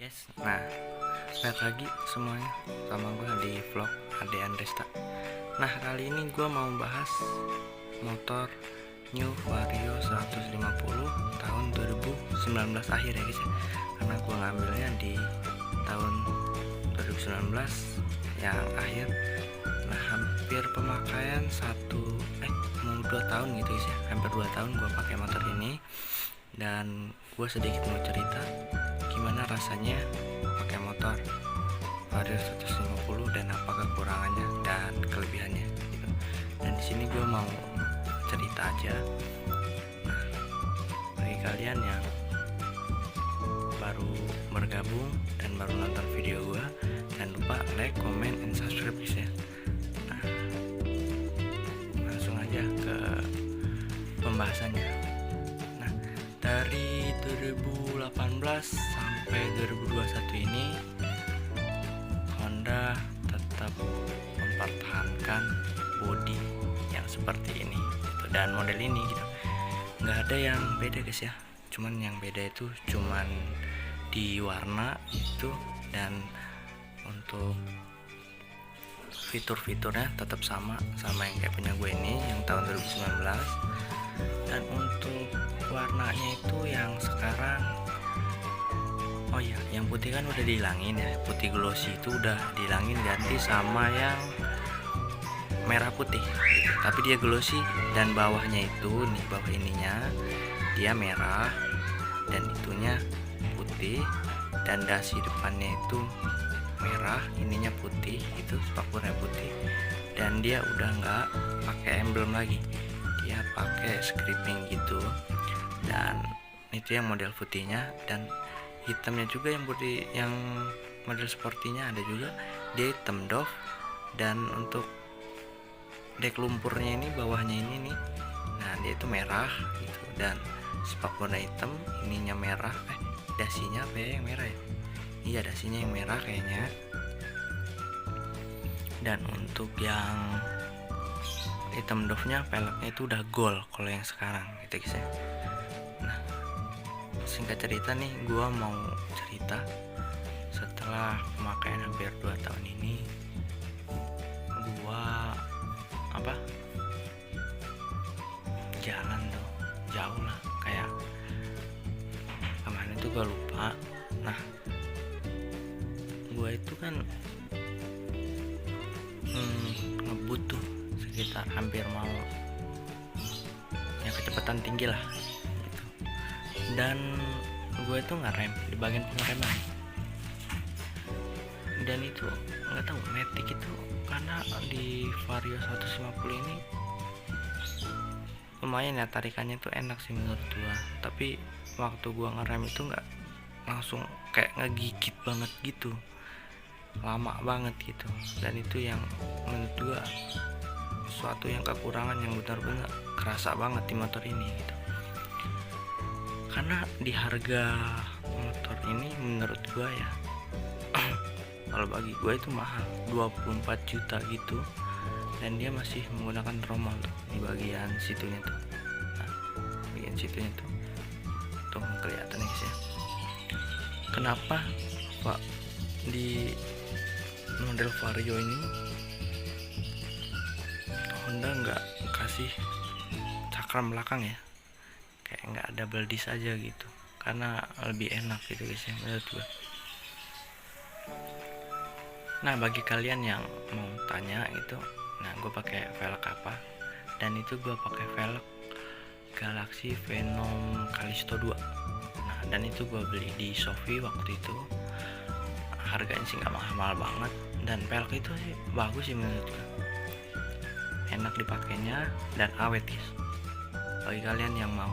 Guys, nah balik lagi semuanya sama gue di vlog Ade Andresta. Nah kali ini gue mau bahas motor New Vario 150 tahun 2019 akhir ya guys ya. Karena gue ngambilnya di tahun 2019 yang akhir. Nah hampir pemakaian mau 2 tahun gitu guys ya. Hampir 2 tahun gue pakai motor ini. Dan gue sedikit mau cerita gimana rasanya pakai motor Vario 150 dan apa kekurangannya dan kelebihannya gitu. Dan di sini gue mau cerita aja. Nah, bagi kalian yang baru bergabung dan baru nonton video gue, jangan lupa like, comment, and subscribe guys ya. Nah, langsung aja ke pembahasannya. Dari 2018 sampai 2021 ini Honda tetap mempertahankan bodi yang seperti ini gitu, dan model ini gitu. Nggak ada yang beda guys ya, cuman yang beda itu cuman di warna itu, dan untuk fitur-fiturnya tetap sama yang kayak punya gue ini yang tahun 2019. Dan untuk warnanya itu yang sekarang, oh iya, yang putih kan udah dihilangin ya, putih glossy itu udah dihilangin, ganti sama yang merah putih gitu. Tapi dia glossy, dan bawahnya itu nih, bawah ininya dia merah dan itunya putih, dan dasi depannya itu merah, ininya putih, itu spakbornya putih, dan dia udah nggak pakai emblem lagi, dia pakai scripting gitu. Dan itu yang model putihnya, dan hitamnya juga yang putih, yang model sportinya ada juga, dia hitam doff. Dan untuk dek lumpurnya ini, bawahnya ini nih, nah dia itu merah gitu, dan spakbornya hitam, ininya merah, dasinya apa ya yang merah ya, iya dasinya yang merah kayaknya. Dan untuk yang hitam doffnya, peleknya itu udah gold kalau yang sekarang gitu guys ya. Nah, singkat cerita nih, gua mau cerita setelah pemakaian hampir 2 tahun ini, gua jalan tuh jauh lah, kayak kemana itu gua lupa. Nah, gua itu kan ngebut tuh sekitar hampir mau yang kecepatan tinggi lah gitu. Dan gue itu ngerem di bagian pengereman, dan itu nggak tahu matic itu, karena di Vario 150 ini lumayan ya, tarikannya tuh enak sih menurut gue. Tapi waktu gue ngerem itu nggak langsung kayak ngegigit banget gitu, lama banget gitu. Dan itu yang menurut gue suatu yang kekurangan yang benar-benar kerasa banget di motor ini gitu. Karena di harga motor ini menurut gue ya kalau bagi gue itu mahal, 24 juta gitu, dan dia masih menggunakan tromol tuh di bagian situnya tuh. Nah, bagian situnya tuh kelihatan guys ya. Kenapa Pak di model Vario ini Honda nggak kasih cakram belakang ya, kayak nggak double disc aja gitu, karena lebih enak gitu guys ya menurut gue. Nah, bagi kalian yang mau tanya itu, nah gue pakai velg apa, dan itu gue pakai velg Galaxy Venom Callisto 2. Nah, dan itu gue beli di Shopee waktu itu, harganya sih nggak mahal-mahal banget, dan velg itu sih bagus sih menurut gue, enak dipakainya dan awet guys. Bagi kalian yang mau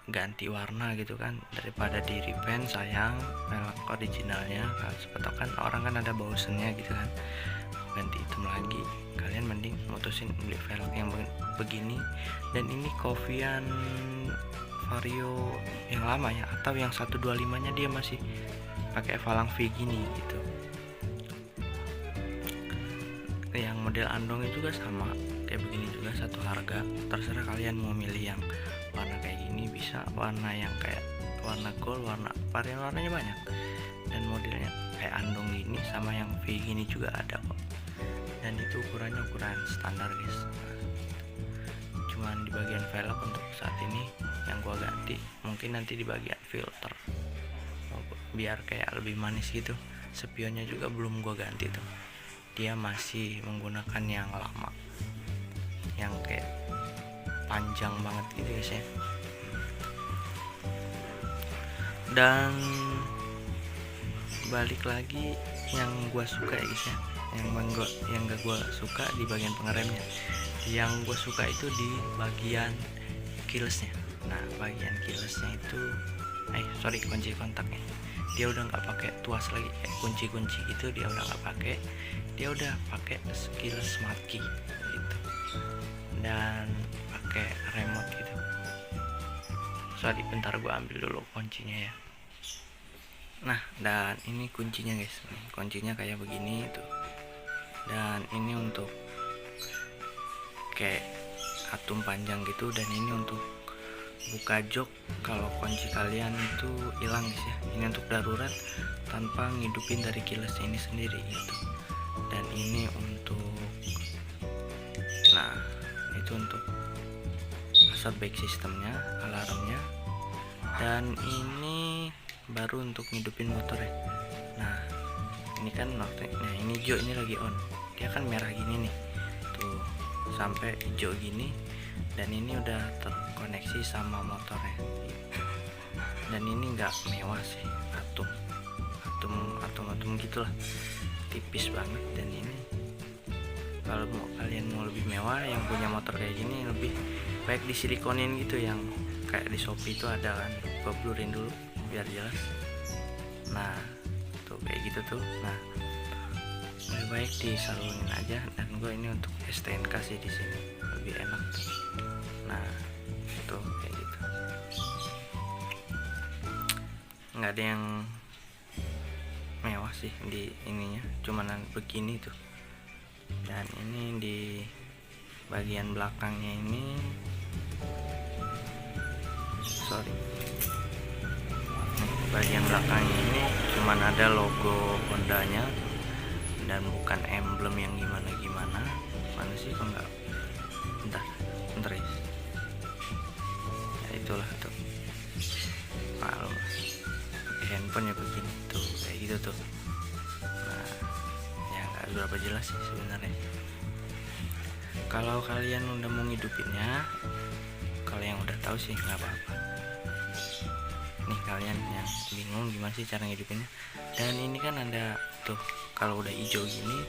ganti warna gitu kan, daripada di repaint sayang velg originalnya kan, sepatu kan orang kan ada bosennya gitu kan ganti hitam lagi, kalian mending mutusin beli velg yang begini. Dan ini Covian Vario yang lama ya, atau yang 125 nya dia masih pakai valang V gini gitu. Yang model andongnya juga sama kayak begini juga, satu harga. Terserah kalian mau milih yang warna kayak gini, bisa warna yang kayak warna gold, varian warnanya banyak, dan modelnya kayak andong gini sama yang V gini juga ada kok. Dan itu ukurannya ukuran standar guys. Cuman di bagian velg untuk saat ini yang gua ganti, mungkin nanti di bagian filter biar kayak lebih manis gitu. Spionnya juga belum gua ganti tuh, dia masih menggunakan yang lama, yang kayak panjang banget gitu guys ya. Dan balik lagi yang gua suka ya guys ya, yang gak gua suka di bagian pengeremnya. Yang gue suka itu di bagian keylessnya. Nah, bagian keylessnya itu kunci kontaknya, dia udah nggak pakai tuas lagi kayak kunci-kunci gitu, dia udah nggak pakai, dia udah pakai keyless smart key gitu, dan pakai remote gitu. Bentar gue ambil dulu kuncinya ya. Nah, dan ini kuncinya guys, kuncinya kayak begini tuh. Dan ini untuk kayak atum panjang gitu, dan ini untuk buka jok kalau kunci kalian itu hilang guys ya. Ini untuk darurat tanpa ngidupin dari keylessnya ini sendiri gitu. Dan ini untuk, nah itu untuk asal back sistemnya, alarmnya. Dan ini baru untuk ngidupin motornya. Nah ini kan ini jok ini lagi on, dia kan merah gini nih tuh sampai hijau gini, dan ini udah terkoneksi sama motornya. Dan ini enggak mewah sih, atom gitulah, tipis banget. Dan ini kalau kalian mau lebih mewah, yang punya motor kayak gini lebih baik disilikonin gitu, yang kayak di Shopee itu ada kan, gua blurin dulu biar jelas. Nah tuh kayak gitu tuh. Nah lebih baik disalurin aja, dan gue ini untuk STNK sih di sini lebih enak. Nah tuh kayak gitu, nggak ada yang mewah sih di ininya, cuman begini tuh. Dan ini di bagian belakangnya ini bagian belakangnya ini cuman ada logo Hondanya dan bukan emblem yang gimana. Mana sih kok nggak, bentar ya. Ya itulah tuh, malu pakai handphone ya begini tuh, kayak gitu tuh. Nah ya nggak berapa jelas sih sebenarnya. Kalau kalian udah mau ngidupinnya, kalau yang udah tahu sih nggak apa-apa. Nih kalian yang bingung gimana sih cara ngidupinnya, dan ini kan ada tuh, kalau udah hijau gini,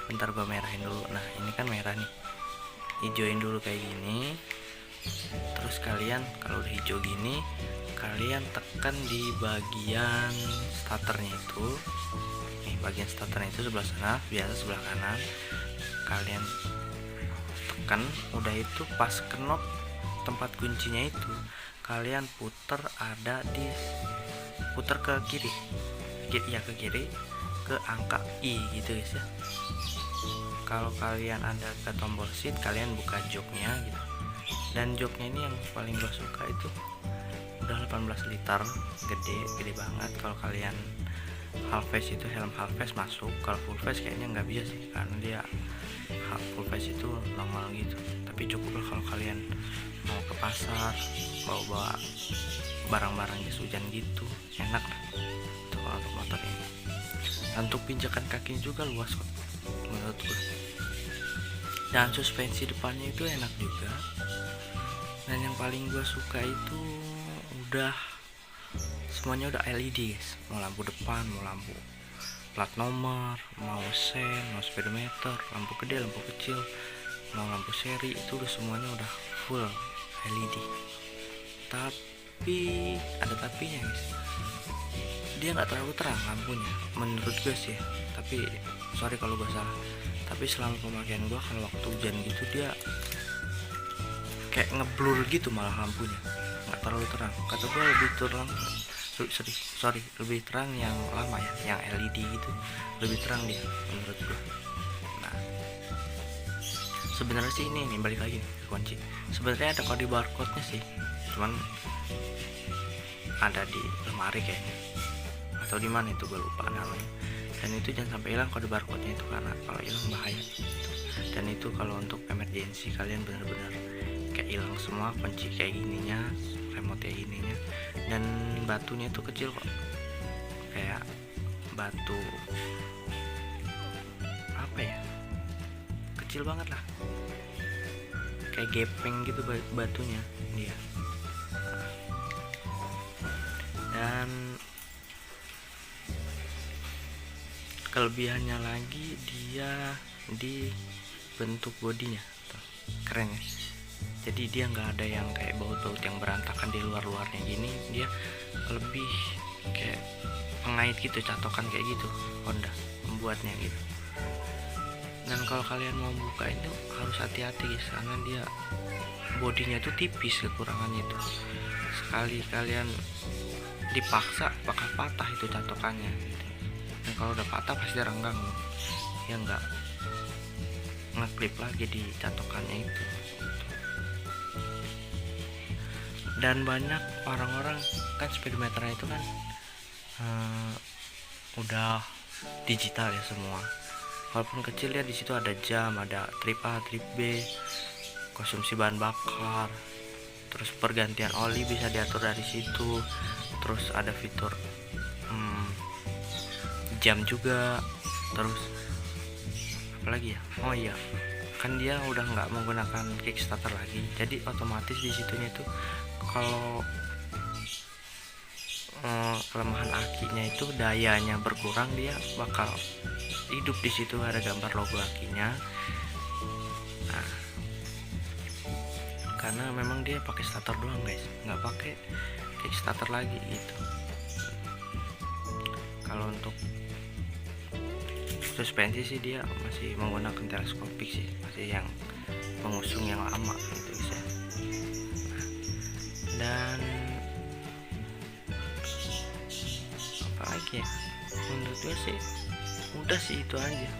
bentar gua merahin dulu. Nah ini kan merah nih, hijauin dulu kayak gini. Terus kalian kalau udah hijau gini, kalian tekan di bagian starternya itu. Nih bagian starternya itu sebelah sana, biasa sebelah kanan. Kalian tekan, udah itu pas knop tempat kuncinya itu kalian puter ke kiri ke angka I gitu guys ya. Kalau kalian ada ke tombol seat, kalian buka joknya gitu. Dan joknya ini yang paling gue suka itu udah 18 liter, gede banget. Kalau kalian half face itu, helm half face masuk. Kalau full face kayaknya nggak bisa sih, karena dia full face itu normal gitu. Tapi cukup lah kalau kalian mau ke pasar, bawa barang-barang jas hujan gitu, enak lah tuh kalau untuk motor ini. Untuk pinjakan kakinya juga luas kok menurut gue. Dan suspensi depannya itu enak juga. Dan yang paling gue suka itu udah semuanya udah LED guys, mau lampu depan, mau lampu plat nomor, mau sen, mau speedometer, lampu gede, lampu kecil, mau lampu seri, itu udah semuanya udah full LED. Tapi ada tapinya guys, dia nggak terlalu terang lampunya menurut gue sih. Tapi sorry kalau gue salah, tapi selama pemakaian gue kalau waktu hujan gitu dia kayak ngeblur gitu, malah lampunya nggak terlalu terang. Kata gue lebih terang, lebih terang yang lama ya, yang LED gitu, lebih terang dia menurut gue. Nah sebenarnya sih ini balik lagi nih ke kunci, sebenarnya ada kode barcode nya sih, cuman ada di lemari kayaknya, atau di mana itu gue lupa namanya. Dan itu jangan sampai hilang kode barcode-nya itu, karena kalau hilang bahaya gitu. Dan itu kalau untuk emergency kalian bener-bener kayak hilang semua kunci kayak gininya, remote kayak gininya, dan batunya itu kecil kok, kayak batu apa ya, kecil banget lah, kayak gepeng gitu batunya dia. Dan kelebihannya lagi dia di bentuk bodinya tuh, keren ya. Jadi dia nggak ada yang kayak baut-baut yang berantakan di luarnya gini, dia lebih kayak pengait gitu, catokan kayak gitu Honda membuatnya gitu. Dan kalau kalian mau buka itu harus hati-hati guys, karena dia bodinya tuh tipis, kekurangannya itu sekali kalian dipaksa bakal patah itu catokannya gitu. Dan kalau udah patah pasti renggang ya, nggak ngeklip lagi di catokannya itu. Dan banyak orang-orang kan speedometernya itu kan udah digital ya semua, walaupun kecil ya, di situ ada jam, ada trip A, trip B, konsumsi bahan bakar, terus pergantian oli bisa diatur dari situ, terus ada fitur jam juga, terus apa lagi ya, oh iya kan dia udah nggak menggunakan kickstarter lagi, jadi otomatis di situnya itu kalau kelemahan akinya itu dayanya berkurang, dia bakal hidup di situ, ada gambar logo akinya. Nah, karena memang dia pakai starter doang guys, nggak pakai kickstarter lagi gitu. Kalau untuk suspensi sih dia masih menggunakan teleskopik sih, masih yang pengusung yang lama gitu guys ya. Dan apa lagi ya, menurut gue sih udah sih itu aja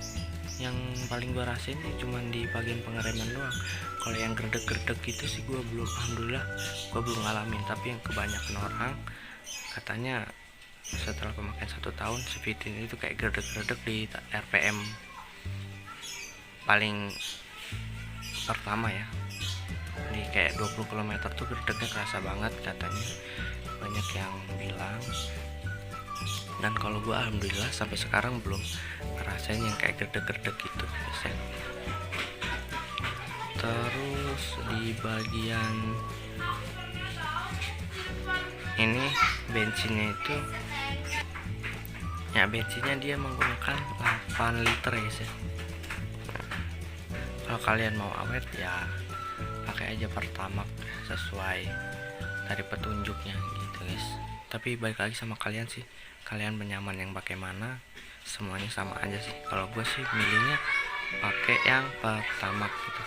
yang paling gue rasain nih, cuman di bagian pengereman doang. Kalau yang gerdek-gerdek gitu sih gue belum, alhamdulillah gue belum ngalamin. Tapi yang kebanyakan orang katanya setelah pemakaian 1 tahun speed ini itu kayak gerdek-gerdek di RPM paling pertama ya, di kayak 20 km tuh gerdeknya kerasa banget katanya, banyak yang bilang. Dan kalau gue alhamdulillah sampai sekarang belum ngerasain yang kayak gerdek-gerdek gitu guys. Terus di bagian ini bensinnya itu ya, bensinnya dia menggunakan 8 liter ya guys ya. Kalau kalian mau awet ya pakai aja Pertamax sesuai dari petunjuknya gitu guys. Tapi balik lagi sama kalian sih, kalian menyaman yang pakai mana, semuanya sama aja sih. Kalau gue sih milihnya pakai yang Pertamax gitu.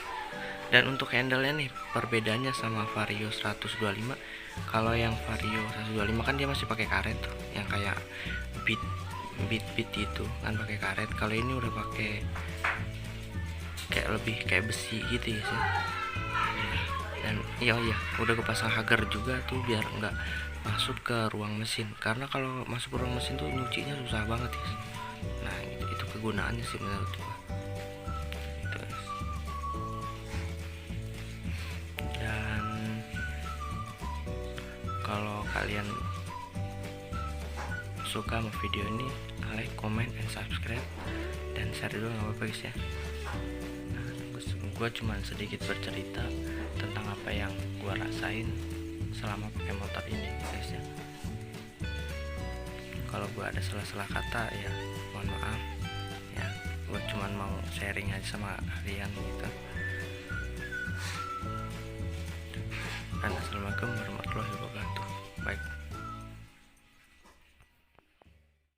Dan untuk handle-nya nih perbedaannya sama Vario 125. Kalau yang Vario 125 kan dia masih pakai karet tuh, yang kayak beat itu kan pakai karet. Kalau ini udah pakai kayak lebih kayak besi gitu ya sih. Dan iya udah kepasang hager juga tuh biar nggak masuk ke ruang mesin, karena kalau masuk ke ruang mesin tuh nyucinya susah banget ya. Nah itu kegunaannya sih menurut gua. Dan kalau kalian suka sama video ini, like, comment, and subscribe, dan share dulu nggak apa-apa guys ya. Nah, gue cuman sedikit bercerita tentang apa yang gue rasain selama pakai motor ini guys ya. Kalau gue ada salah-salah kata ya mohon maaf ya, gue cuman mau sharing aja sama kalian gitu. Dan assalamualaikum warahmatullahi wabarakatuh. Baik.